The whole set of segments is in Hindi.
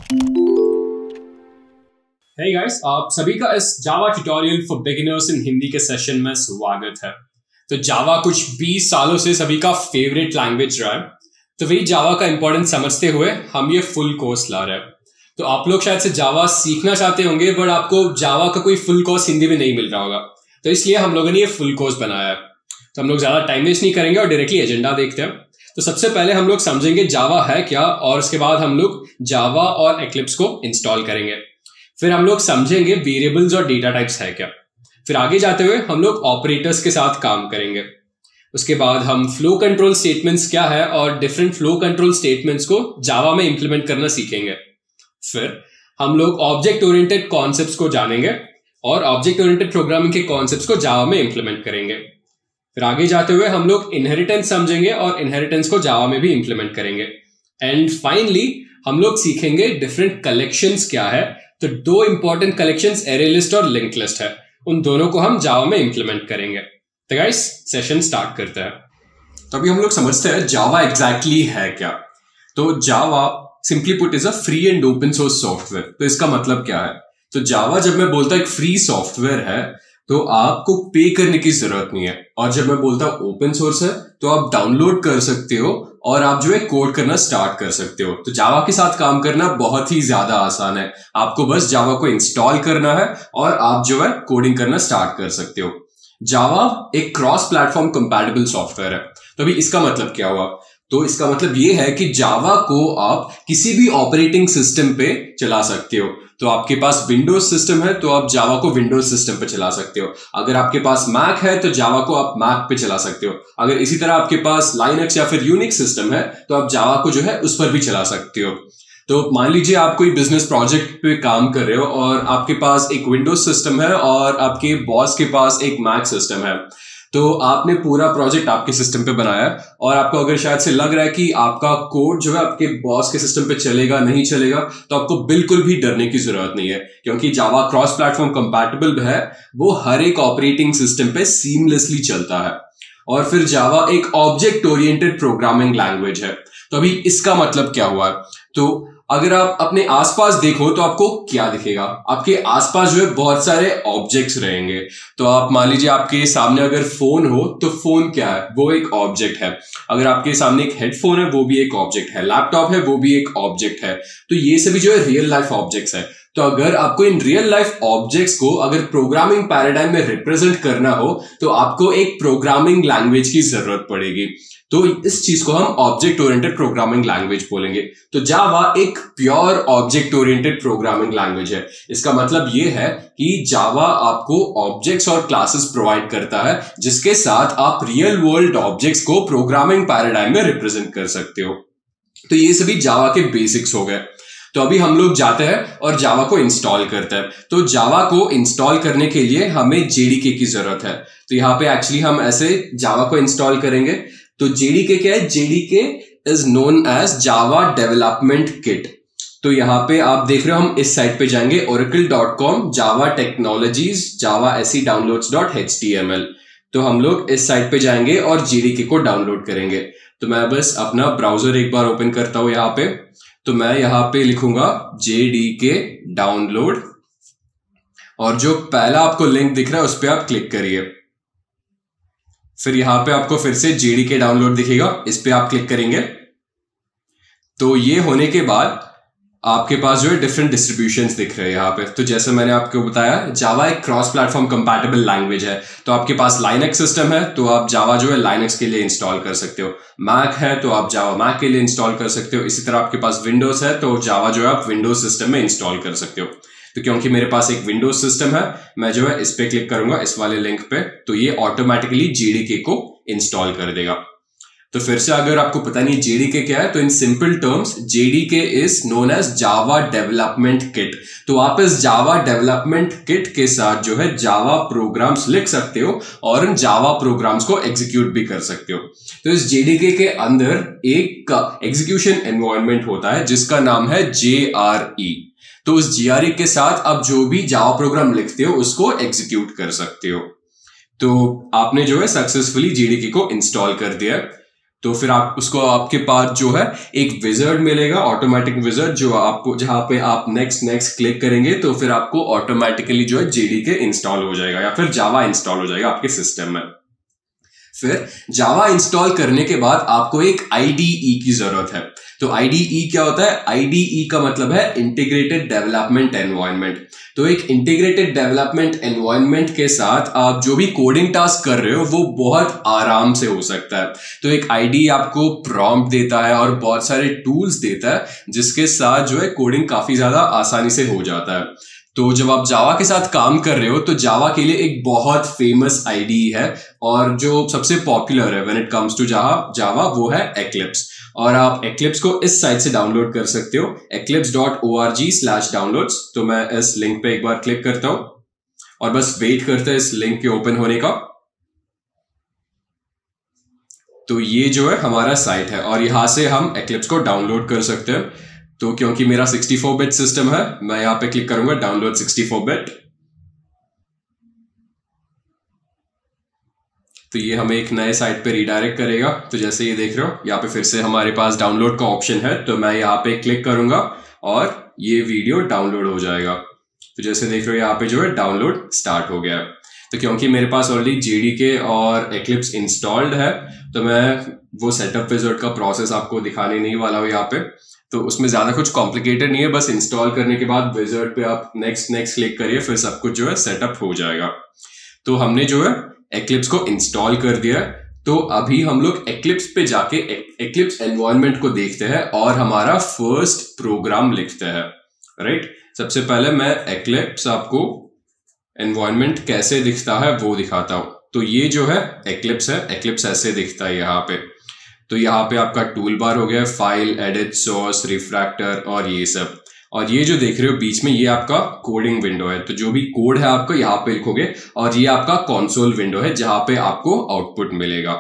Hey guys, आप सभी का इस जावा ट्यूटोरियल फॉर बिगिनर्स इन हिंदी के सेशन में स्वागत है। तो जावा कुछ 20 सालों से सभी का फेवरेट लैंग्वेज रहा है, तो वही जावा का इंपॉर्टेंस समझते हुए हम ये फुल कोर्स ला रहे हैं। तो आप लोग शायद से जावा सीखना चाहते होंगे, बट आपको जावा का कोई फुल कोर्स हिंदी में नहीं मिल रहा होगा, तो इसलिए हम लोगों ने ये फुल कोर्स बनाया है। तो हम लोग ज्यादा टाइम वेस्ट नहीं करेंगे और डायरेक्टली एजेंडा देखते हैं। तो सबसे पहले हम लोग समझेंगे जावा है क्या, और उसके बाद हम लोग जावा और एक्लिप्स को इंस्टॉल करेंगे। फिर हम लोग समझेंगे वेरिएबल्स और डेटा टाइप्स है क्या। फिर आगे जाते हुए हम लोग ऑपरेटर्स के साथ काम करेंगे। उसके बाद हम फ्लो कंट्रोल स्टेटमेंट्स क्या है और डिफरेंट फ्लो कंट्रोल स्टेटमेंट्स को जावा में इंप्लीमेंट करना सीखेंगे। फिर हम लोग ऑब्जेक्ट ओरिएंटेड कॉन्सेप्ट्स को जानेंगे और ऑब्जेक्ट ओरिएंटेड प्रोग्रामिंग के कॉन्सेप्ट्स को जावा में इंप्लीमेंट करेंगे। फिर आगे जाते हुए हम लोग इनहेरिटेंस समझेंगे और इनहेरिटेंस को जावा में भी इंप्लीमेंट करेंगे। एंड फाइनली हम लोग सीखेंगे डिफरेंट कलेक्शंस क्या है। तो दो इंपॉर्टेंट कलेक्शंस एरे लिस्ट और लिंक लिस्ट है, उन दोनों को हम जावा में इंप्लीमेंट करेंगे। तो गाइस सेशन स्टार्ट करते हैं। तो अभी हम लोग समझते हैं जावा एग्जैक्टली है क्या। तो Java simply put is a free and open source software. तो इसका मतलब क्या है? तो जावा जब मैं बोलता एक फ्री सॉफ्टवेयर है तो आपको पे करने की जरूरत नहीं है, और जब मैं बोलता ओपन सोर्स है तो आप डाउनलोड कर सकते हो और आप जो है कोड करना स्टार्ट कर सकते हो। तो जावा के साथ काम करना बहुत ही ज्यादा आसान है। आपको बस जावा को इंस्टॉल करना है और आप जो है कोडिंग करना स्टार्ट कर सकते हो। जावा एक क्रॉस प्लेटफॉर्म कंपैटिबल सॉफ्टवेयर है। तो अभी इसका मतलब क्या हुआ? तो इसका मतलब ये है कि जावा को आप किसी भी ऑपरेटिंग सिस्टम पे चला सकते हो। तो आपके पास विंडोज सिस्टम है तो आप जावा को विंडोज सिस्टम पे चला सकते हो। अगर आपके पास मैक है तो जावा को आप मैक पे चला सकते हो। अगर इसी तरह आपके पास लाइनक्स या फिर यूनिक्स सिस्टम है तो आप जावा को जो है उस पर भी चला सकते हो। तो मान लीजिए आप कोई बिजनेस प्रोजेक्ट पे काम कर रहे हो और आपके पास एक विंडोज सिस्टम है और आपके बॉस के पास एक मैक सिस्टम है। तो आपने पूरा प्रोजेक्ट आपके सिस्टम पे बनाया है और आपको अगर शायद से लग रहा है कि आपका कोड जो है आपके बॉस के सिस्टम पे चलेगा नहीं चलेगा, तो आपको बिल्कुल भी डरने की जरूरत नहीं है, क्योंकि जावा क्रॉस प्लेटफॉर्म कंपैटिबल है। वो हर एक ऑपरेटिंग सिस्टम पे सीमलेसली चलता है। और फिर जावा एक ऑब्जेक्ट ओरिएंटेड प्रोग्रामिंग लैंग्वेज है। तो अभी इसका मतलब क्या हुआ? तो अगर आप अपने आसपास देखो तो आपको क्या दिखेगा? आपके आसपास जो है बहुत सारे ऑब्जेक्ट्स रहेंगे। तो आप मान लीजिए आपके सामने अगर फोन हो तो फोन क्या है? वो एक ऑब्जेक्ट है। अगर आपके सामने एक हेडफोन है वो भी एक ऑब्जेक्ट है। लैपटॉप है वो भी एक ऑब्जेक्ट है। तो ये सभी जो है रियल लाइफ ऑब्जेक्ट्स है। तो अगर आपको इन रियल लाइफ ऑब्जेक्ट्स को अगर प्रोग्रामिंग पैराडाइम में रिप्रेजेंट करना हो तो आपको एक प्रोग्रामिंग लैंग्वेज की जरूरत पड़ेगी। तो इस चीज को हम ऑब्जेक्ट ओरिएंटेड प्रोग्रामिंग लैंग्वेज बोलेंगे। तो जावा एक pure object oriented programming language है। इसका मतलब ये है कि जावा आपको ऑब्जेक्ट्स और क्लासेस प्रोवाइड करता है जिसके साथ आप रियल वर्ल्ड ऑब्जेक्ट्स को प्रोग्रामिंग पैराडाइम में रिप्रेजेंट कर सकते हो। तो ये सभी जावा के बेसिक्स हो गए। तो अभी हम लोग जाते हैं और जावा को इंस्टॉल करते हैं। तो जावा को इंस्टॉल करने के लिए हमें जेडीके की जरूरत है। तो यहाँ पे एक्चुअली हम ऐसे जावा को इंस्टॉल करेंगे। तो जेडीके क्या है? JDK is known as Java development kit. तो यहाँ पे आप देख रहे हो, हम इस साइट पे जाएंगे oracle.com java technologies java se downloads.html। तो हम लोग इस साइट पे जाएंगे और जेडीके को डाउनलोड करेंगे। तो मैं बस अपना ब्राउजर एक बार ओपन करता हूं यहाँ पे। तो मैं यहाँ पे लिखूंगा जेडीके डाउनलोड, और जो पहला आपको लिंक दिख रहा है उस पर आप क्लिक करिए। फिर यहां पे आपको फिर से जेडीके डाउनलोड दिखेगा, इस पे आप क्लिक करेंगे। तो ये होने के बाद आपके पास जो है डिफरेंट डिस्ट्रीब्यूशंस दिख रहे हैं यहाँ पे। तो जैसे मैंने आपको बताया, जावा एक क्रॉस प्लेटफॉर्म कंपैटिबल लैंग्वेज है। तो आपके पास लाइनक्स सिस्टम है तो आप जावा जो है लाइनक्स के लिए इंस्टॉल कर सकते हो। मैक है तो आप जावा मैक के लिए इंस्टॉल कर सकते हो। इसी तरह आपके पास विंडोज है तो जावा जो है आप विंडोज सिस्टम में इंस्टॉल कर सकते हो। तो क्योंकि मेरे पास एक विंडोज सिस्टम है, मैं जो है इस पे क्लिक करूंगा, इस वाले लिंक पे, तो ये ऑटोमेटिकली जेडीके को इंस्टॉल कर देगा। तो फिर से अगर आपको पता नहीं जेडीके क्या है, तो in simple terms JDK is known as Java development kit. तो आप इस जावा डेवलपमेंट किट के साथ जो है जावा प्रोग्राम्स लिख सकते हो और इन जावा प्रोग्राम्स को एग्जीक्यूट भी कर सकते हो। तो इस जेडीके के अंदर एक एग्जीक्यूशन एनवायरनमेंट होता है जिसका नाम है JRE। तो उस JRE के साथ आप जो भी जावा प्रोग्राम लिखते हो उसको एग्जीक्यूट कर सकते हो। तो आपने जो है सक्सेसफुली जेडीके को इंस्टॉल कर दिया। तो फिर आप उसको आपके पास जो है एक विजर्ड मिलेगा, ऑटोमेटिक विजर्ड, जो आपको जहां पे आप नेक्स्ट क्लिक करेंगे तो फिर आपको ऑटोमेटिकली जो है जेडीके इंस्टॉल हो जाएगा या फिर जावा इंस्टॉल हो जाएगा आपके सिस्टम में। फिर जावा इंस्टॉल करने के बाद आपको एक आईडीई की जरूरत है। तो आईडीई क्या होता है? आईडीई का मतलब है इंटीग्रेटेड डेवलपमेंट एनवायरनमेंट। तो एक इंटीग्रेटेड डेवलपमेंट एनवायरनमेंट के साथ आप जो भी कोडिंग टास्क कर रहे हो वो बहुत आराम से हो सकता है। तो एक आईडीई आपको प्रॉम्प्ट देता है और बहुत सारे टूल्स देता है जिसके साथ जो है कोडिंग काफी ज्यादा आसानी से हो जाता है। तो जब आप जावा के साथ काम कर रहे हो तो जावा के लिए एक बहुत फेमस आईडीई है और जो सबसे पॉपुलर है when it comes to Java वो है एक्लिप्स। और आप एक्लिप्स को इस साइट से डाउनलोड कर सकते हो, eclipse.org/downloads। तो मैं इस लिंक पे एक बार क्लिक करता हूं और बस वेट करते हैं इस लिंक के ओपन होने का। तो ये जो है हमारा साइट है और यहां से हम एक्लिप्स को डाउनलोड कर सकते हैं। तो क्योंकि मेरा 64 बिट सिस्टम है मैं यहां पे क्लिक करूंगा डाउनलोड 64 बिट। तो ये हमें एक नए साइट पे रिडायरेक्ट करेगा। तो जैसे ये देख रहे हो यहाँ पे फिर से हमारे पास डाउनलोड का ऑप्शन है, तो मैं यहाँ पे क्लिक करूंगा और ये वीडियो डाउनलोड हो जाएगा। तो जैसे देख रहे हो यहाँ पे जो है डाउनलोड स्टार्ट हो गया है। तो क्योंकि मेरे पास ऑलरेडी जेडीके और एक्लिप्स इंस्टॉल्ड है तो मैं वो सेटअप विजार्ड का प्रोसेस आपको दिखाने नहीं वाला हूँ यहाँ पे। तो उसमें ज्यादा कुछ कॉम्प्लिकेटेड नहीं है, बस इंस्टॉल करने के बाद विजार्ड पे आप नेक्स्ट क्लिक करिए, फिर सब कुछ जो है सेटअप हो जाएगा। तो हमने जो है एक्लिप्स को इंस्टॉल कर दिया। तो अभी हम लोग एक्लिप्स पे जाके एक्लिप्स एनवायरनमेंट को देखते हैं और हमारा फर्स्ट प्रोग्राम लिखते हैं। राइट, सबसे पहले मैं एक्लिप्स आपको एनवायरनमेंट कैसे दिखता है वो दिखाता हूं। तो ये जो है एक्लिप्स है, एक्लिप्स ऐसे दिखता है यहाँ पे। तो यहाँ पे आपका टूल बार हो गया, फाइल, एडिट, सोर्स, रिफ्रैक्टर और ये सब। और ये जो देख रहे हो बीच में ये आपका कोडिंग विंडो है। तो जो भी कोड है आपका यहाँ पे लिखोगे और ये आपका कंसोल विंडो है जहां पे आपको आउटपुट मिलेगा।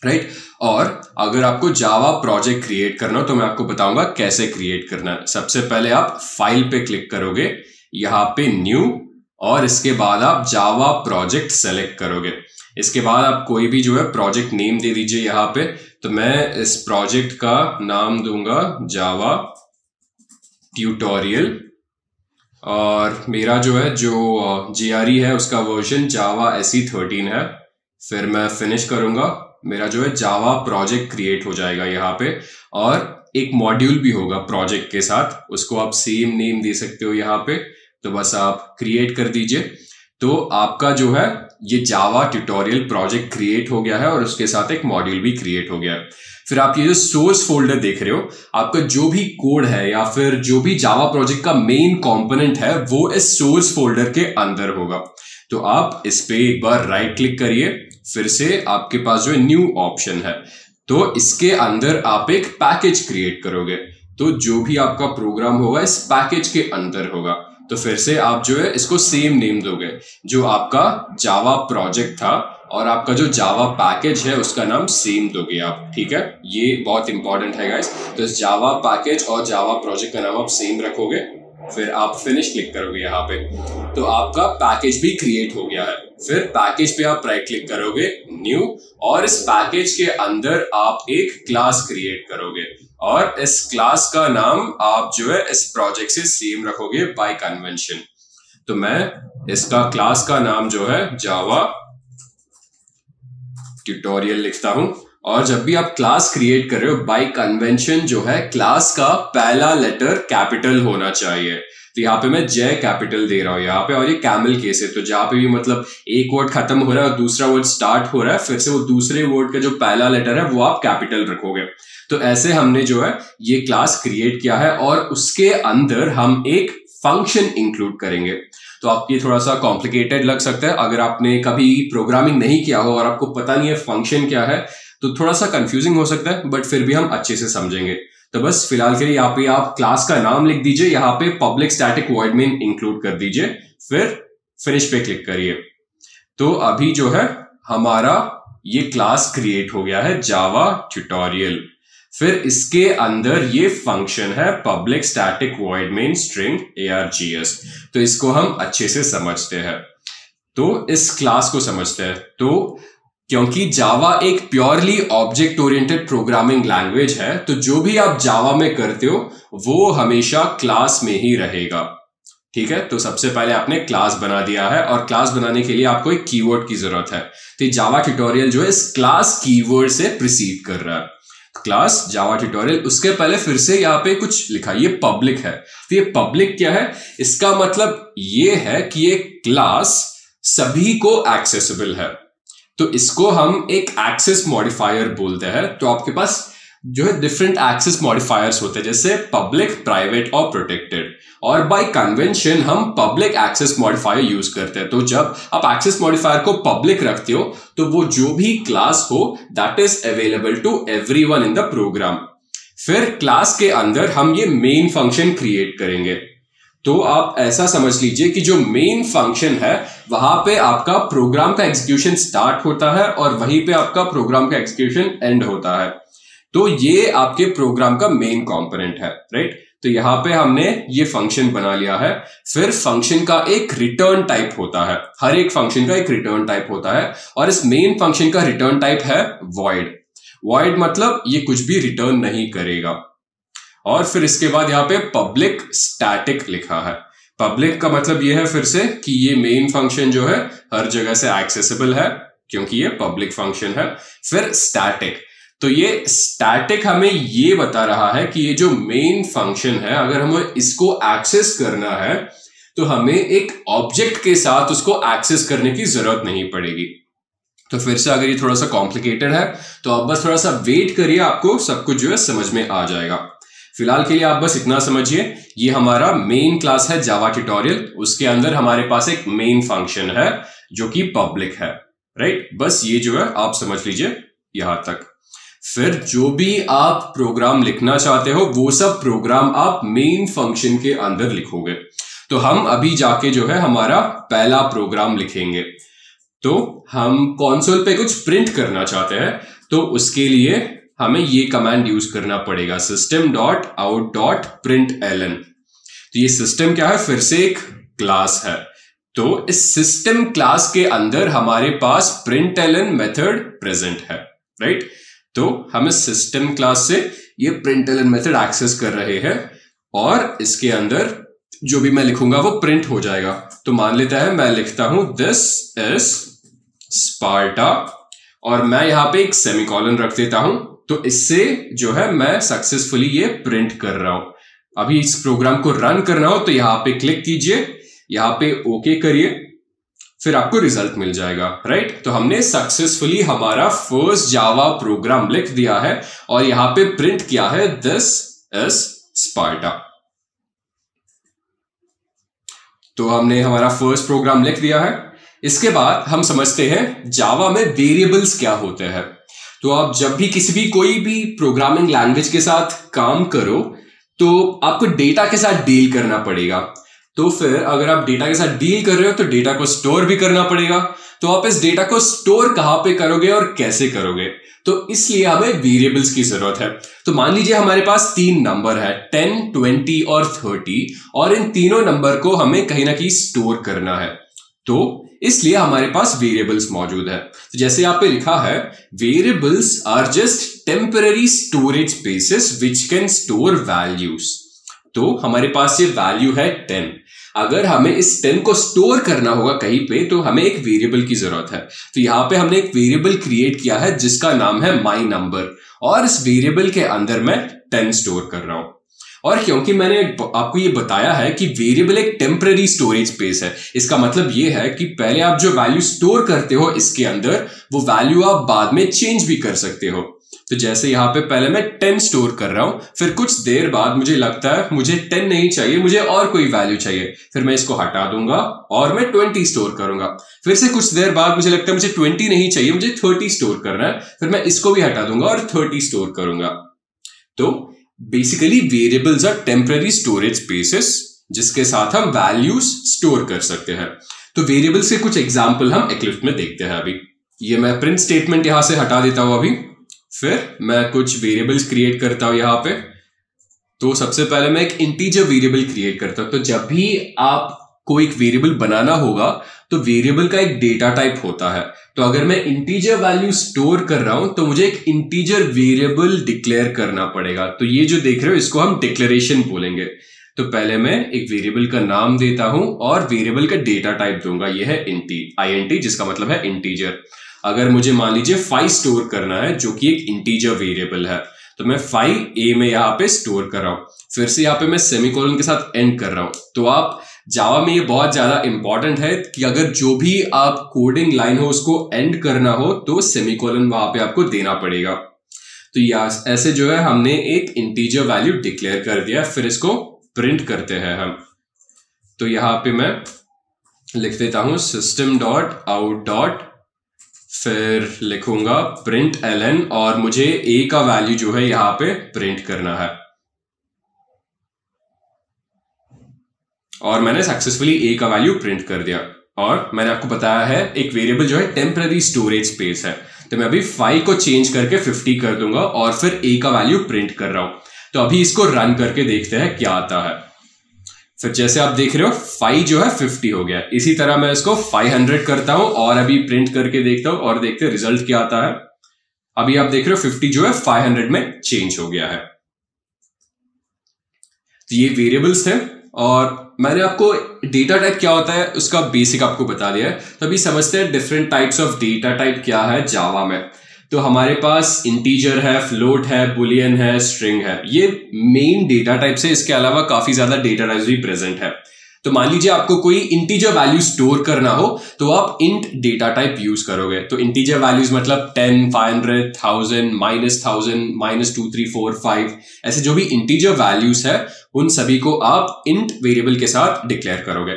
राइट, और अगर आपको जावा प्रोजेक्ट क्रिएट करना हो तो मैं आपको बताऊंगा कैसे क्रिएट करना है। सबसे पहले आप फाइल पे क्लिक करोगे, यहाँ पे न्यू, और इसके बाद आप जावा प्रोजेक्ट सेलेक्ट करोगे। इसके बाद आप कोई भी जो है प्रोजेक्ट नेम दे दीजिए यहाँ पे। तो मैं इस प्रोजेक्ट का नाम दूंगा जावा ट्यूटोरियल और मेरा जो है जो जीआरई है उसका वर्जन जावा SE 13 है। फिर मैं फिनिश करूंगा, मेरा जो है जावा प्रोजेक्ट क्रिएट हो जाएगा यहाँ पे और एक मॉड्यूल भी होगा प्रोजेक्ट के साथ, उसको आप सेम नेम दे सकते हो यहाँ पे। तो बस आप क्रिएट कर दीजिए। तो आपका जो है ये जावा ट्यूटोरियल प्रोजेक्ट क्रिएट हो गया है और उसके साथ एक मॉड्यूल भी क्रिएट हो गया है। फिर आप ये जो सोर्स फोल्डर देख रहे हो, आपका जो भी कोड है या फिर जो भी जावा प्रोजेक्ट का मेन कंपोनेंट है वो इस सोर्स फोल्डर के अंदर होगा। तो आप इस पे एक बार राइट क्लिक करिए, फिर से आपके पास जो है न्यू ऑप्शन है। तो इसके अंदर आप एक पैकेज क्रिएट करोगे। तो जो भी आपका प्रोग्राम होगा इस पैकेज के अंदर होगा। तो फिर से आप जो है इसको सेम नेम दोगे जो आपका जावा प्रोजेक्ट था और आपका जो जावा पैकेज है उसका नाम सेम दोगे आप। ठीक है, ये बहुत इंपॉर्टेंट है गाइस। तो इस जावा पैकेज और जावा प्रोजेक्ट का नाम आप सेम रखोगे, फिर आप फिनिश क्लिक करोगे यहाँ पे। तो आपका पैकेज भी क्रिएट हो गया है। फिर पैकेज पे आप राइट क्लिक करोगे, न्यू, और इस पैकेज के अंदर आप एक क्लास क्रिएट करोगे और इस क्लास का नाम आप जो है इस प्रोजेक्ट से सेम रखोगे बाय कन्वेंशन। तो मैं इसका क्लास का नाम जो है जावा ट्यूटोरियल लिखता हूं। और जब भी आप क्लास क्रिएट कर रहे हो बाय कन्वेंशन जो है क्लास का पहला लेटर कैपिटल होना चाहिए। तो यहाँ पे मैं जय कैपिटल दे रहा हूं यहाँ पे, और ये कैमल केस है। तो जहां पे भी मतलब एक वर्ड खत्म हो रहा है और दूसरा वर्ड स्टार्ट हो रहा है, फिर से वो दूसरे वर्ड का जो पहला लेटर है वो आप कैपिटल रखोगे। तो ऐसे हमने जो है ये क्लास क्रिएट किया है और उसके अंदर हम एक फंक्शन इंक्लूड करेंगे। तो आपको ये थोड़ा सा कॉम्प्लिकेटेड लग सकता है अगर आपने कभी प्रोग्रामिंग नहीं किया हो और आपको पता नहीं है फंक्शन क्या है, तो थोड़ा सा कंफ्यूजिंग हो सकता है, बट फिर भी हम अच्छे से समझेंगे। तो बस फिलहाल के लिए यहाँ पे आप क्लास का नाम लिख दीजिए, यहाँ पे public static void main include कर दीजिए, फिर फिनिश पे क्लिक करिए। तो अभी जो है हमारा ये क्लास क्रिएट हो गया है जावा ट्यूटोरियल। फिर इसके अंदर ये फंक्शन है public static void main string args। तो इसको हम अच्छे से समझते हैं। तो इस क्लास को समझते हैं। तो क्योंकि जावा एक purely object oriented programming language है, तो जो भी आप जावा में करते हो वो हमेशा क्लास में ही रहेगा। ठीक है, तो सबसे पहले आपने क्लास बना दिया है और क्लास बनाने के लिए आपको एक कीवर्ड की जरूरत है। तो ये जावा ट्यूटोरियल जो है इस क्लास कीवर्ड से प्रीसीड कर रहा है। क्लास जावा ट्यूटोरियल, उसके पहले फिर से यहाँ पे कुछ लिखा, ये पब्लिक है। तो ये पब्लिक क्या है, इसका मतलब ये है कि ये क्लास सभी को एक्सेसिबल है, तो इसको हम एक एक्सेस मॉडिफायर बोलते हैं। तो आपके पास जो है डिफरेंट एक्सेस मॉडिफायर्स होते हैं, जैसे पब्लिक, प्राइवेट और प्रोटेक्टेड, और बाय कन्वेंशन हम पब्लिक एक्सेस मॉडिफायर यूज करते हैं। तो जब आप एक्सेस मॉडिफायर को पब्लिक रखते हो तो वो जो भी क्लास हो that is available to everyone in the program. फिर क्लास के अंदर हम ये मेन फंक्शन क्रिएट करेंगे। तो आप ऐसा समझ लीजिए कि जो मेन फंक्शन है वहां पे आपका प्रोग्राम का एग्जीक्यूशन स्टार्ट होता है और वहीं पे आपका प्रोग्राम का एग्जीक्यूशन एंड होता है। तो ये आपके प्रोग्राम का मेन कंपोनेंट है, राइट। तो यहां पे हमने ये फंक्शन बना लिया है। फिर फंक्शन का एक रिटर्न टाइप होता है, हर एक फंक्शन का एक रिटर्न टाइप होता है, और इस मेन फंक्शन का रिटर्न टाइप है वॉइड। वॉइड मतलब ये कुछ भी रिटर्न नहीं करेगा। और फिर इसके बाद यहाँ पे पब्लिक स्टैटिक लिखा है। पब्लिक का मतलब ये है फिर से कि ये मेन फंक्शन जो है हर जगह से एक्सेसिबल है क्योंकि ये पब्लिक फंक्शन है। फिर स्टैटिक, तो ये स्टैटिक हमें ये बता रहा है कि ये जो मेन फंक्शन है अगर हमें इसको एक्सेस करना है तो हमें एक ऑब्जेक्ट के साथ उसको एक्सेस करने की जरूरत नहीं पड़ेगी। तो फिर से अगर ये थोड़ा सा कॉम्प्लिकेटेड है तो आप बस थोड़ा सा वेट करिए, आपको सब कुछ जो है समझ में आ जाएगा। फिलहाल के लिए आप बस इतना समझिए, ये हमारा मेन क्लास है जावा ट्यूटोरियल, उसके अंदर हमारे पास एक मेन फंक्शन है जो कि पब्लिक है, राइट। बस ये जो है आप समझ लीजिए यहां तक। फिर जो भी आप प्रोग्राम लिखना चाहते हो वो सब प्रोग्राम आप मेन फंक्शन के अंदर लिखोगे। तो हम अभी जाके जो है हमारा पहला प्रोग्राम लिखेंगे। तो हम कंसोल पे कुछ प्रिंट करना चाहते हैं, तो उसके लिए हमें ये कमांड यूज करना पड़ेगा, system.out.println। तो ये सिस्टम क्या है, फिर से एक क्लास है। तो इस सिस्टम क्लास के अंदर हमारे पास println मेथड प्रेजेंट है, राइट। तो हम इस सिस्टम क्लास से ये println मेथड एक्सेस कर रहे हैं और इसके अंदर जो भी मैं लिखूंगा वो प्रिंट हो जाएगा। तो मान लेता है मैं लिखता हूं दिस इज स्पार्टा और मैं यहां पे एक सेमीकोलन रख देता हूं, तो इससे जो है मैं सक्सेसफुली ये प्रिंट कर रहा हूं। अभी इस प्रोग्राम को रन करना हो तो यहां पे क्लिक कीजिए, यहां पे ओके करिए, फिर आपको रिजल्ट मिल जाएगा, राइट। तो हमने सक्सेसफुली हमारा फर्स्ट जावा प्रोग्राम लिख दिया है और यहां पे प्रिंट किया है दिस इज स्पार्टा। तो हमने हमारा फर्स्ट प्रोग्राम लिख दिया है। इसके बाद हम समझते हैं जावा में वेरिएबल्स क्या होते हैं। तो आप जब भी किसी भी कोई भी प्रोग्रामिंग लैंग्वेज के साथ काम करो तो आपको डेटा के साथ डील करना पड़ेगा। तो फिर अगर आप डेटा के साथ डील कर रहे हो तो डेटा को स्टोर भी करना पड़ेगा। तो आप इस डेटा को स्टोर कहां पे करोगे और कैसे करोगे, तो इसलिए हमें वेरिएबल्स की जरूरत है। तो मान लीजिए हमारे पास 3 नंबर है 10, 20 और 30, और इन तीनों नंबर को हमें कहीं ना कहीं स्टोर करना है, तो इसलिए हमारे पास वेरिएबल्स मौजूद है। तो जैसे यहाँ पे लिखा है, variables are just temporary storage spaces which can store values. तो हमारे पास ये वैल्यू है 10। अगर हमें इस 10 को स्टोर करना होगा कहीं पे तो हमें एक वेरिएबल की जरूरत है। तो यहाँ पे हमने एक वेरिएबल क्रिएट किया है जिसका नाम है माई नंबर, और इस वेरिएबल के अंदर मैं 10 स्टोर कर रहा हूं। और क्योंकि मैंने आपको ये बताया है कि वेरिएबल एक टेम्पररी स्टोरेज स्पेस है, इसका मतलब ये है कि पहले आप जो वैल्यू स्टोर करते हो इसके अंदर, वो वैल्यू आप बाद में चेंज भी कर सकते हो। तो जैसे यहाँ पे पहले मैं 10 स्टोर कर रहा हूं, फिर कुछ देर बाद मुझे लगता है मुझे 10 नहीं चाहिए, मुझे और कोई वैल्यू चाहिए, फिर मैं इसको हटा दूंगा और मैं 20 स्टोर करूंगा। फिर से कुछ देर बाद मुझे लगता है मुझे 20 नहीं चाहिए, मुझे 30 स्टोर करना है, फिर मैं इसको भी हटा दूंगा और 30 स्टोर करूंगा। तो basically variables are temporary storage spaces जिसके साथ हम वैल्यूज स्टोर कर सकते हैं। तो वेरिएबल्स के कुछ एग्जांपल हम इक्लिप्स में देखते हैं। अभी ये मैं प्रिंट स्टेटमेंट यहां से हटा देता हूं अभी, फिर मैं कुछ वेरिएबल्स क्रिएट करता हूं यहां पे। तो सबसे पहले मैं एक इंटीजर वेरिएबल क्रिएट करता हूं। तो जब भी आप को एक वेरिएबल बनाना होगा तो वेरिएबल का एक डेटा टाइप होता है। तो अगर मैं इंटीजर वैल्यू स्टोर कर रहा हूं तो मुझे एक इंटीजर वेरिएबल डिक्लेयर करना पड़ेगा। तो ये जो देख रहे हो इसको हम डिक्लेरेशन बोलेंगे। तो पहले मैं एक वेरिएबल का नाम देता हूं और वेरिएबल का डेटा टाइप दूंगा, ये है int, जिसका मतलब है इंटीजर। अगर मुझे मान लीजिए 5 स्टोर करना है जो कि एक इंटीजर वेरिएबल है, तो मैं 5 में यहां पे स्टोर कर रहा हूं। फिर से यहां पे मैं सेमीकोलन के साथ एंड कर रहा हूं। तो आप जावा में ये बहुत ज्यादा इंपॉर्टेंट है कि अगर जो भी आप कोडिंग लाइन हो उसको एंड करना हो तो सेमीकोलन वहां पे आपको देना पड़ेगा। तो ऐसे जो है हमने एक इंटीजर वैल्यू डिक्लेयर कर दिया। फिर इसको प्रिंट करते हैं हम। तो यहां पे मैं लिख देता हूं system.out. फिर लिखूंगा println और मुझे a का वैल्यू जो है यहां पे प्रिंट करना है। और मैंने सक्सेसफुली a का वैल्यू प्रिंट कर दिया। और मैंने आपको बताया है एक वेरिएबल जो है टेम्पररी स्टोरेज स्पेस है। तो मैं अभी 5 को चेंज करके 50 कर दूंगा और फिर a का वैल्यू प्रिंट कर रहा हूं। तो अभी इसको रन करके देखते हैं क्या आता है। फिर जैसे आप देख रहे हो 5 जो है 50 हो गया। इसी तरह मैं इसको 500 करता हूं और अभी प्रिंट करके देखता हूं और देखते हैं रिजल्ट क्या आता है। अभी आप देख रहे हो 50 जो है 500 में चेंज हो गया है। तो ये वेरिएबल्स थे और मैंने आपको डेटा टाइप क्या होता है उसका बेसिक आपको बता दिया है। तो अभी समझते हैं different types of data type क्या है जावा में। तो हमारे पास इंटीजर है, फ्लोट है, बुलियन है, स्ट्रिंग है। ये मेन डेटा टाइप्स है। इसके अलावा काफी ज्यादा डेटा टाइप्स भी प्रेजेंट है। तो मान लीजिए आपको कोई इंटीजर वैल्यू स्टोर करना हो तो आप इंट डेटा टाइप यूज करोगे। तो इंटीजर वैल्यूज मतलब 10, 500, 1000, -1000, -2, 3, 4, 5 ऐसे जो भी इंटीजर वैल्यूज है उन सभी को आप इंट वेरिएबल के साथ डिक्लेयर करोगे।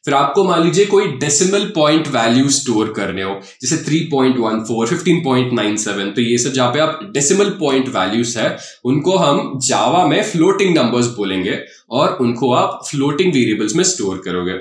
फिर आपको मान लीजिए कोई डेसिमल पॉइंट वैल्यू स्टोर करने हो, जैसे 3.14, 15.97। तो ये सब जहां पे आप डेसिमल पॉइंट वैल्यूज है उनको हम जावा में फ्लोटिंग नंबर्स बोलेंगे और उनको आप फ्लोटिंग वेरिएबल्स में स्टोर करोगे।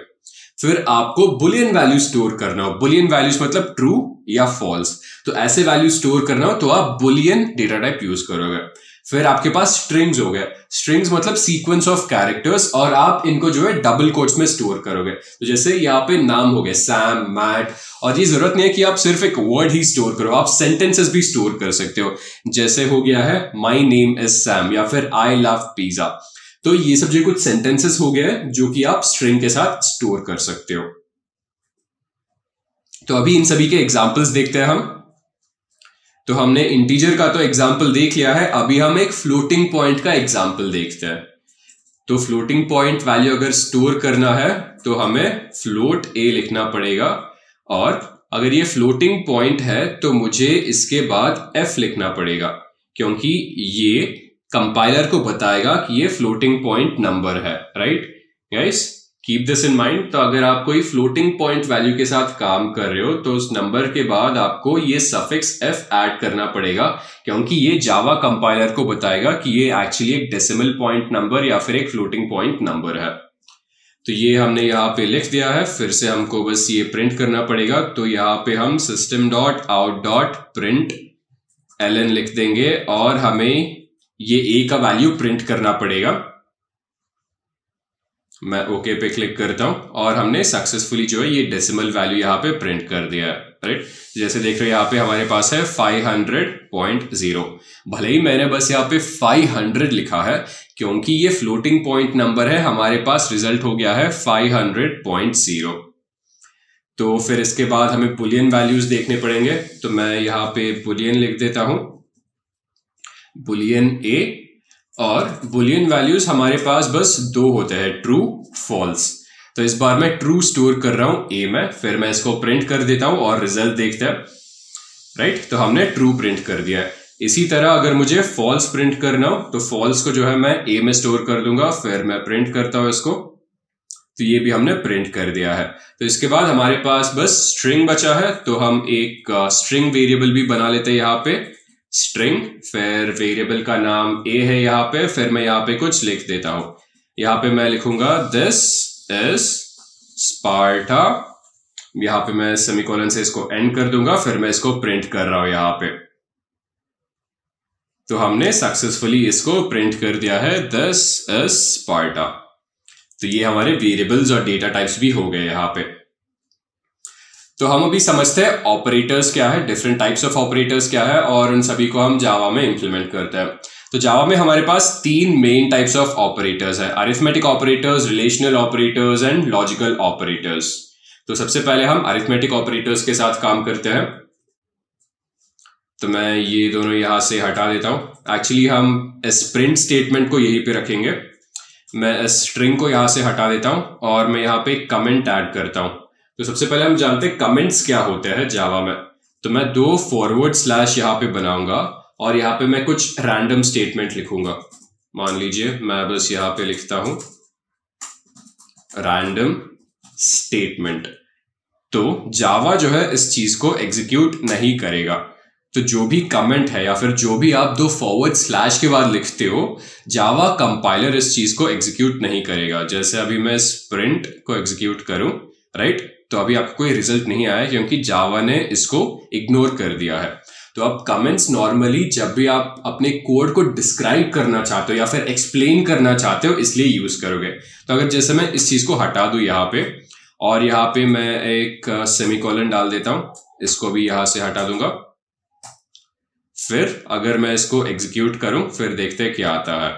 फिर आपको बुलियन वैल्यू स्टोर करना हो, बुलियन वैल्यूज मतलब ट्रू या फॉल्स। तो ऐसे वैल्यू स्टोर करना हो तो आप बुलियन डेटा टाइप यूज करोगे। फिर आपके पास स्ट्रिंग्स हो गए। स्ट्रिंग्स मतलब सीक्वेंस ऑफ कैरेक्टर्स और आप इनको जो है डबल कोट्स में स्टोर करोगे। तो जैसे यहाँ पे नाम हो गए सैम, मैट, और ये जरूरत नहीं है कि आप सिर्फ एक वर्ड ही स्टोर करो, आप सेंटेंसेस भी स्टोर कर सकते हो। जैसे हो गया है माई नेम इज सैम या फिर आई लव पिज्जा। तो ये सब जो कुछ सेंटेंसेस हो गए जो कि आप स्ट्रिंग के साथ स्टोर कर सकते हो। तो अभी इन सभी के एग्जाम्पल्स देखते हैं हम। तो हमने इंटीजर का तो एग्जाम्पल देख लिया है। अभी हम एक फ्लोटिंग पॉइंट का एग्जाम्पल देखते हैं। तो फ्लोटिंग पॉइंट वैल्यू अगर स्टोर करना है तो हमें फ्लोट ए लिखना पड़ेगा और अगर ये फ्लोटिंग पॉइंट है तो मुझे इसके बाद एफ लिखना पड़ेगा क्योंकि ये कंपाइलर को बताएगा कि ये फ्लोटिंग पॉइंट नंबर है। Right guys, keep this in mind. तो अगर आप कोई फ्लोटिंग पॉइंट वैल्यू के साथ काम कर रहे हो तो उस नंबर के बाद आपको ये सफिक्स एफ ऐड करना पड़ेगा क्योंकि ये जावा कंपाइलर को बताएगा कि ये एक्चुअली एक डेसिमल पॉइंट नंबर या फिर एक फ्लोटिंग पॉइंट नंबर है। तो ये हमने यहाँ पे लिख दिया है। फिर से हमको बस ये प्रिंट करना पड़ेगा। तो यहाँ पे हम system.out.println लिख देंगे और हमें ये a का वैल्यू प्रिंट करना पड़ेगा। मैं ओके पे क्लिक करता हूं और हमने सक्सेसफुली जो है ये डेसिमल वैल्यू यहाँ पे प्रिंट कर दिया है। राइट, जैसे देख रहे हो यहाँ पे हमारे पास है 500.0। भले ही मैंने बस यहाँ पे 500 लिखा है क्योंकि ये फ्लोटिंग पॉइंट नंबर है, हमारे पास रिजल्ट हो गया है 500.0। तो फिर इसके बाद हमें बुलियन वैल्यूज देखने पड़ेंगे। तो मैं यहाँ पे बुलियन लिख देता हूं, बुलियन ए, और बुलियन वैल्यूज हमारे पास बस 2 होते हैं, ट्रू, फॉल्स। तो इस बार मैं ट्रू स्टोर कर रहा हूं ए में। फिर मैं इसको प्रिंट कर देता हूं और रिजल्ट देखते हैं। राइट, तो हमने ट्रू प्रिंट कर दिया है। इसी तरह अगर मुझे फॉल्स प्रिंट करना हो तो फॉल्स को जो है मैं ए में स्टोर कर दूंगा। फिर मैं प्रिंट करता हूं इसको, तो ये भी हमने प्रिंट कर दिया है। तो इसके बाद हमारे पास बस स्ट्रिंग बचा है। तो हम एक स्ट्रिंग वेरिएबल भी बना लेते हैं यहाँ पे, स्ट्रिंग। फिर वेरिएबल का नाम ए है यहाँ पे। फिर मैं यहाँ पे कुछ लिख देता हूं। यहाँ पे मैं लिखूंगा दिस इज स्पार्टा। यहाँ पे मैं सेमीकोलन से इसको एंड कर दूंगा। फिर मैं इसको प्रिंट कर रहा हूं यहाँ पे। तो हमने सक्सेसफुली इसको प्रिंट कर दिया है, दिस इज स्पार्टा। तो ये हमारे वेरिएबल्स और डेटा टाइप्स भी हो गए यहाँ पे। तो हम अभी समझते हैं ऑपरेटर्स क्या है, डिफरेंट टाइप्स ऑफ ऑपरेटर्स क्या है, और उन सभी को हम जावा में इंप्लीमेंट करते हैं। तो जावा में हमारे पास 3 मेन टाइप्स ऑफ ऑपरेटर्स है, arithmetic operators, relational operators and logical operators. तो सबसे पहले हम अरिथमेटिक ऑपरेटर्स के साथ काम करते हैं। तो मैं ये दोनों यहां से हटा देता हूं। एक्चुअली हम इस प्रिंट स्टेटमेंट को यहीं पे रखेंगे। मैं इस स्ट्रिंग को यहां से हटा देता हूं और मैं यहां पे कमेंट ऐड करता हूं। तो सबसे पहले हम जानते हैं कमेंट्स क्या होते हैं जावा में। तो मैं 2 फॉरवर्ड स्लैश यहां पे बनाऊंगा और यहां पे मैं कुछ रैंडम स्टेटमेंट लिखूंगा। मान लीजिए मैं बस यहां पे लिखता हूं रैंडम स्टेटमेंट। तो जावा जो है इस चीज को एग्जीक्यूट नहीं करेगा। तो जो भी कमेंट है या फिर जो भी आप 2 फॉरवर्ड स्लैश के बाद लिखते हो, जावा कंपाइलर इस चीज को एग्जीक्यूट नहीं करेगा। जैसे अभी मैं इस प्रिंट को एग्जीक्यूट करूं, राइट, तो अभी आपको कोई रिजल्ट नहीं आया क्योंकि जावा ने इसको इग्नोर कर दिया है। तो अब कमेंट्स नॉर्मली जब भी आप अपने कोड को डिस्क्राइब करना चाहते हो या फिर एक्सप्लेन करना चाहते हो इसलिए यूज करोगे। तो अगर जैसे मैं इस चीज को हटा दूं यहाँ पे और यहाँ पे मैं एक सेमीकोलन डाल देता हूं, इसको भी यहां से हटा दूंगा। फिर अगर मैं इसको एग्जीक्यूट करूं, फिर देखते हैं क्या आता है।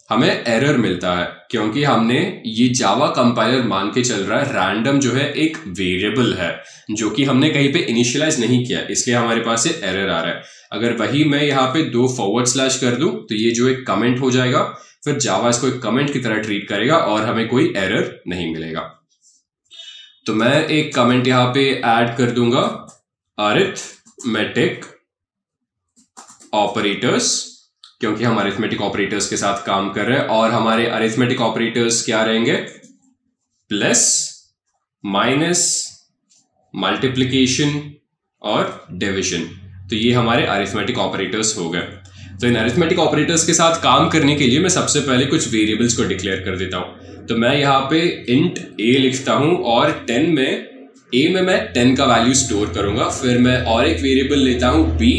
हमें एरर मिलता है क्योंकि हमने ये जावा कंपाइलर मान के चल रहा है रैंडम जो है एक वेरिएबल है जो कि हमने कहीं पे इनिशियलाइज नहीं किया, इसलिए हमारे पास ये एरर आ रहा है। अगर वही मैं यहाँ पे 2 फॉरवर्ड स्लैश कर दूं तो ये जो एक कमेंट हो जाएगा, फिर जावा इसको एक कमेंट की तरह ट्रीट करेगा और हमें कोई एरर नहीं मिलेगा। तो मैं एक कमेंट यहाँ पे ऐड कर दूंगा, अरिथमेटिक ऑपरेटर्स, क्योंकि हम अरिथमेटिक ऑपरेटर्स के साथ काम कर रहे हैं और हमारे अरिथमेटिक ऑपरेटर्स क्या रहेंगे, प्लस, माइनस, मल्टीप्लिकेशन और डिविजन। तो ये हमारे अरिथमेटिक ऑपरेटर्स हो गए। तो इन अरिथमेटिक ऑपरेटर्स के साथ काम करने के लिए मैं सबसे पहले कुछ वेरिएबल्स को डिक्लेयर कर देता हूं। तो मैं यहाँ पे इंट a लिखता हूं और 10 में a में मैं 10 का वैल्यू स्टोर करूंगा। फिर मैं और एक वेरिएबल लेता हूं b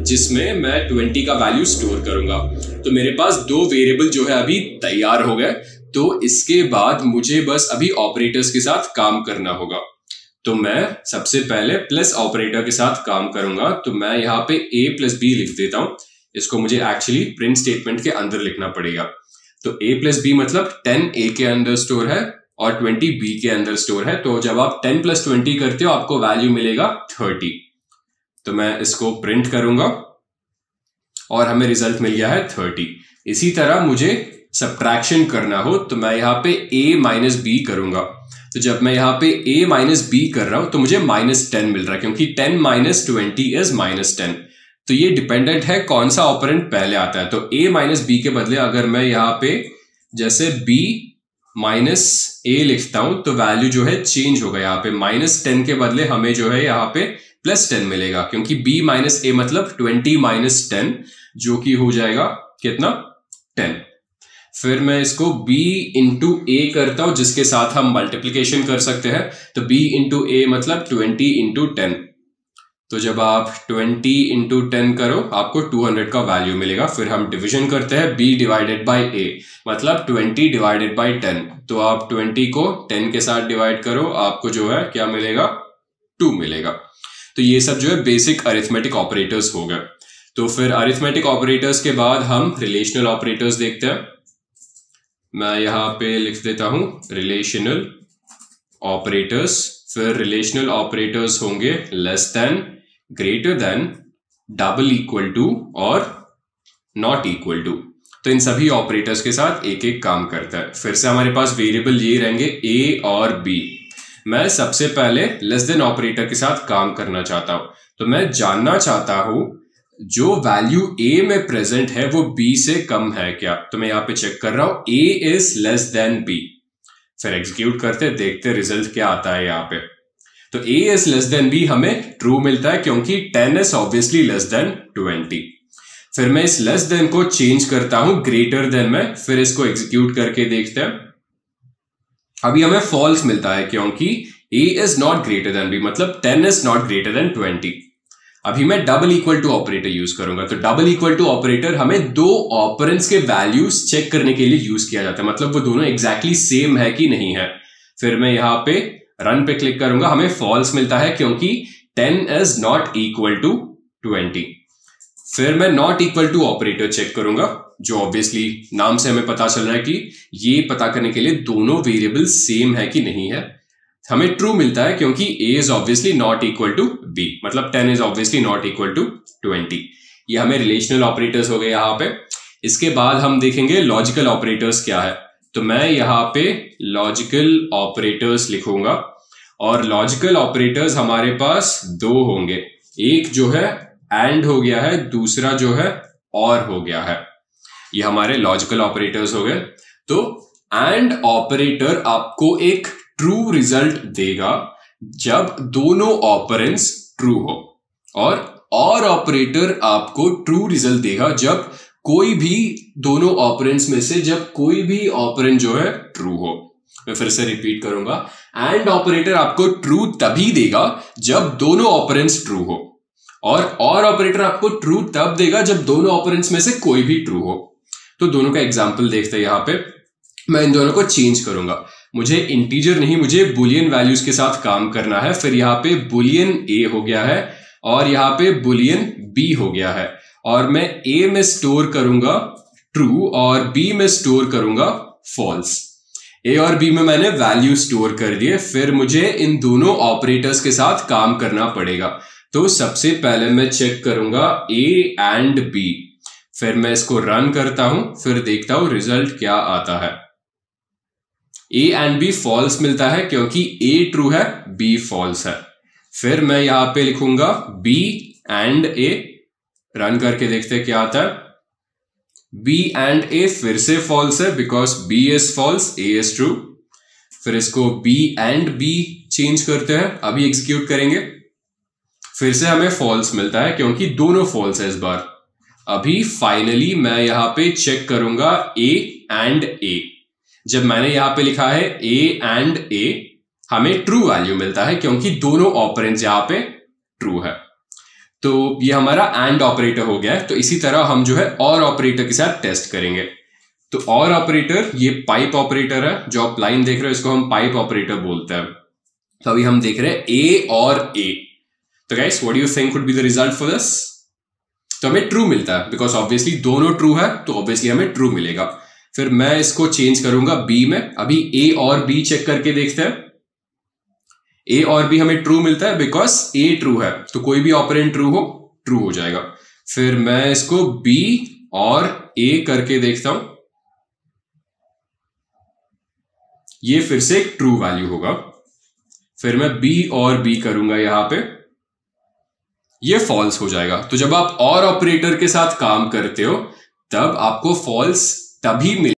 जिसमें मैं 20 का वैल्यू स्टोर करूंगा। तो मेरे पास 2 वेरिएबल जो है अभी तैयार हो गए। तो इसके बाद मुझे बस अभी ऑपरेटर्स के साथ काम करना होगा। तो मैं सबसे पहले प्लस ऑपरेटर के साथ काम करूंगा। तो मैं यहाँ पे a प्लस b लिख देता हूं। इसको मुझे एक्चुअली प्रिंट स्टेटमेंट के अंदर लिखना पड़ेगा। तो a प्लस b मतलब 10 a के अंदर स्टोर है और 20 b के अंदर स्टोर है। तो जब आप 10 प्लस 20 करते हो आपको वैल्यू मिलेगा 30। तो मैं इसको प्रिंट करूंगा और हमें रिजल्ट मिल गया है 30। इसी तरह मुझे सब्ट्रैक्शन करना हो तो मैं यहाँ पे a माइनस b करूंगा। तो जब मैं यहाँ पे a माइनस b कर रहा हूं तो मुझे -10 मिल रहा है क्योंकि 10 माइनस 20 इज -10। तो ये डिपेंडेंट है कौन सा ऑपरेंड पहले आता है। तो a माइनस b के बदले अगर मैं यहाँ पे जैसे b माइनस a लिखता हूं तो वैल्यू जो है चेंज होगा। यहाँ पे -10 के बदले हमें जो है यहाँ पे +10 मिलेगा क्योंकि b माइनस a मतलब 20 माइनस 10 जो कि हो जाएगा कितना, 10। फिर मैं इसको b इंटू a करता हूं जिसके साथ हम मल्टीप्लीकेशन कर सकते हैं। तो b इंटू a मतलब 20 इंटू 10। तो जब आप 20 इंटू 10 करो आपको 200 का वैल्यू मिलेगा। फिर हम डिवीजन करते हैं b डिवाइडेड बाई a मतलब 20 डिवाइडेड बाई 10। तो आप 20 को 10 के साथ डिवाइड करो, आपको जो है क्या मिलेगा, 2 मिलेगा। तो ये सब जो है बेसिक अरिथमेटिक ऑपरेटर्स हो गए। तो फिर अरिथमेटिक ऑपरेटर्स के बाद हम रिलेशनल ऑपरेटर्स देखते हैं। मैं यहाँ पे लिख देता हूं रिलेशनल ऑपरेटर्स। फिर रिलेशनल ऑपरेटर्स होंगे less than, greater than, double equal to और नॉट इक्वल टू। तो इन सभी ऑपरेटर्स के साथ एक एक काम करता है। फिर से हमारे पास वेरिएबल ये रहेंगे a और b। मैं सबसे पहले लेस देन ऑपरेटर के साथ काम करना चाहता हूं। तो मैं जानना चाहता हूं जो वैल्यू a में प्रेजेंट है वो b से कम है क्या। तो मैं यहाँ पे चेक कर रहा हूं a is less than b। फिर एग्जीक्यूट करते देखते रिजल्ट क्या आता है यहाँ पे। तो a is less than b हमें ट्रू मिलता है क्योंकि 10 इज ऑब्वियसली लेस देन 20। फिर मैं इस लेस देन को चेंज करता हूं ग्रेटर देन में। फिर इसको एग्जीक्यूट करके देखते हैं। अभी हमें फॉल्स मिलता है क्योंकि a is not greater than b मतलब 10 इज नॉट ग्रेटर देन 20। अभी मैं double equal to operator use करूंगा। तो डबल इक्वल टू ऑपरेटर हमें दो ऑपरेंड्स के वैल्यूज चेक करने के लिए यूज किया जाता है, मतलब वो दोनों एग्जैक्टली सेम है कि नहीं है। फिर मैं यहां पे रन पे क्लिक करूंगा, हमें फॉल्स मिलता है क्योंकि 10 इज नॉट इक्वल टू 20। फिर मैं not equal to operator check करूंगा, जो ऑब्वियसली नाम से हमें पता चल रहा है कि ये पता करने के लिए दोनों वेरिएबल सेम है कि नहीं है। हमें ट्रू मिलता है क्योंकि a is obviously not equal to b, मतलब 10 is obviously not equal to 20। ये हमें रिलेशनल ऑपरेटर्स हो गए यहां पे। इसके बाद हम देखेंगे लॉजिकल ऑपरेटर्स क्या है। तो मैं यहां पे लॉजिकल ऑपरेटर्स लिखूंगा, और लॉजिकल ऑपरेटर्स हमारे पास दो होंगे, एक जो है एंड हो गया है, दूसरा जो है और हो गया है। ये हमारे लॉजिकल ऑपरेटर्स हो गए। तो एंड ऑपरेटर आपको एक ट्रू रिजल्ट देगा जब दोनों ऑपरेंड्स ट्रू हो, और ऑपरेटर आपको ट्रू रिजल्ट देगा जब कोई भी दोनों ऑपरेंड्स में से जब कोई भी ऑपरेंड जो है ट्रू हो। मैं फिर से रिपीट करूंगा, एंड ऑपरेटर आपको ट्रू तभी देगा जब दोनों ऑपरेंड्स ट्रू हो, और ऑपरेटर आपको ट्रू तब देगा जब दोनों ऑपरेंड्स में से कोई भी ट्रू हो। तो दोनों का एग्जांपल देखते हैं। यहां पे मैं इन दोनों को चेंज करूंगा, मुझे इंटीजर नहीं, मुझे बुलियन वैल्यूज के साथ काम करना है। फिर यहाँ पे बुलियन a हो गया है और यहाँ पे बुलियन b हो गया है, और मैं a में स्टोर करूंगा ट्रू और b में स्टोर करूंगा फॉल्स। a और b में मैंने वैल्यू स्टोर कर दिए। फिर मुझे इन दोनों ऑपरेटर्स के साथ काम करना पड़ेगा। तो सबसे पहले मैं चेक करूंगा a एंड b, फिर मैं इसको रन करता हूं, फिर देखता हूं रिजल्ट क्या आता है। a एंड b फॉल्स मिलता है क्योंकि a ट्रू है, b फॉल्स है। फिर मैं यहां पे लिखूंगा b एंड a, रन करके देखते हैं क्या आता है। b एंड a फिर से फॉल्स है because b is false, a is true. फिर इसको b एंड b चेंज करते हैं, अभी एग्जीक्यूट करेंगे। फिर से हमें फॉल्स मिलता है क्योंकि दोनों फॉल्स है इस बार। अभी फाइनली मैं यहां पे चेक करूंगा a एंड a। जब मैंने यहां पे लिखा है a एंड a, हमें ट्रू वैल्यू मिलता है क्योंकि दोनों ऑपरेंड्स यहां पे ट्रू है। तो ये हमारा एंड ऑपरेटर हो गया है। तो इसी तरह हम जो है और ऑपरेटर के साथ टेस्ट करेंगे। तो और ऑपरेटर ये पाइप ऑपरेटर है, जो आप लाइन देख रहे हो इसको हम पाइप ऑपरेटर बोलते हैं। तो अभी हम देख रहे हैं a और a। तो guys what do you think would be the result for this? तो हमें ट्रू मिलता है बिकॉज ऑब्वियसली दोनों ट्रू है, तो ऑब्वियसली हमें ट्रू मिलेगा। फिर मैं इसको चेंज करूंगा b में। अभी a और b चेक करके देखते हैं। a और b हमें ट्रू मिलता है बिकॉज a ट्रू है, तो कोई भी ऑपरेंड ट्रू हो जाएगा। फिर मैं इसको b और a करके देखता हूं, ये फिर से एक ट्रू वैल्यू होगा। फिर मैं b और b करूंगा यहां पे, ये फॉल्स हो जाएगा। तो जब आप और ऑपरेटर के साथ काम करते हो तब आपको फॉल्स तभी मिले